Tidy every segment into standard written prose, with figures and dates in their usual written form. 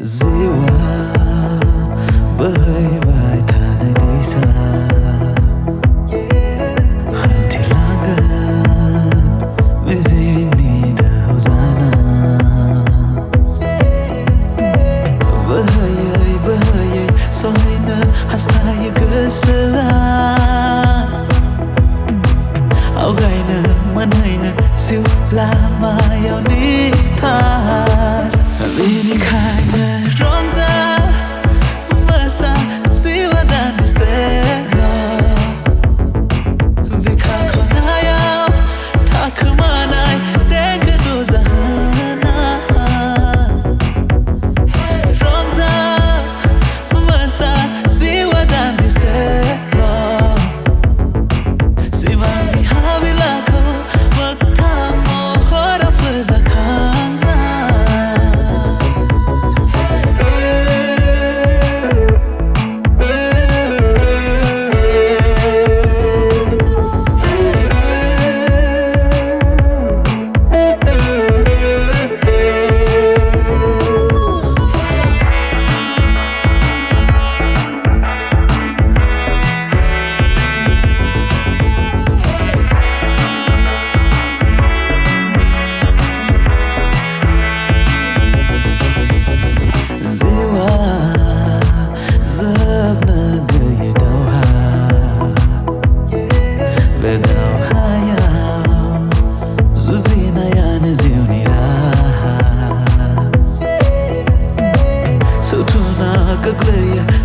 Ziwa bahai bai thanai desa Hanti lagan Mizing ni dahuzana Bahai sohina hastaya gesela Augaina manhaina siu lama yau nistar Lini kaina Rongza masa siwa dan diselo Vika kona yau takmanai dengedu zahana Rongza masa siwa dan diselo Simani havilako magtamo hora fazakang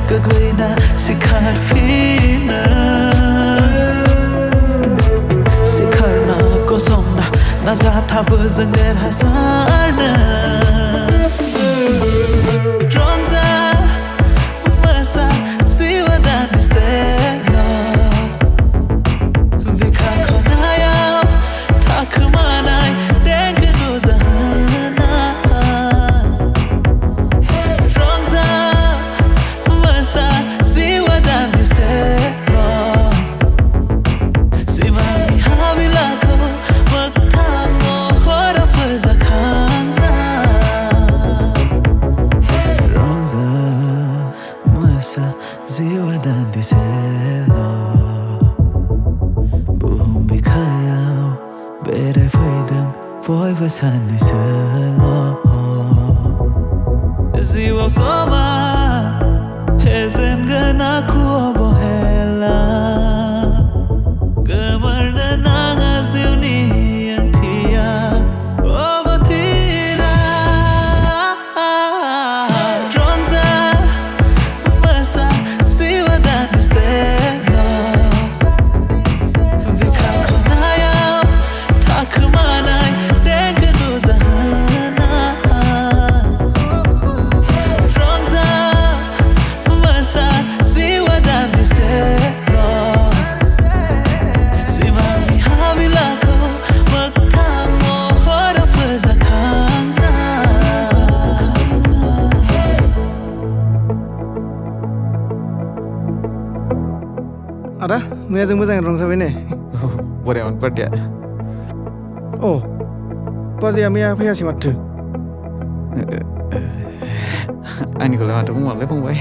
Gaglena sikar fina Sikarna kosomna nazata bezengder hasarna Rongza masa siwa dan diselo Vika kona yau takmanai dengedu zahana Rongza siwa dan diselo Simani havilako magtamo hora fazakanga Rongza masa siwa dan diselo Buhum bikayau bere faidang boy vasan diselo Siwa soma Hesen gana ku bohela Gemarna nanga ziuni yang tia Obatira Rongza masa siwa dan diselo Vika kona yau takmanai dengedu zahana Rongza siwa dan diselo Simani havilako magtamo hora fazakanga Ada, मैया जों मोजाङै रंजाबाय ने बरियामोन पार्टिया बाजैया मैया फैयासै माथो आंनिखौलाय माथो बुंबावलै फंबाय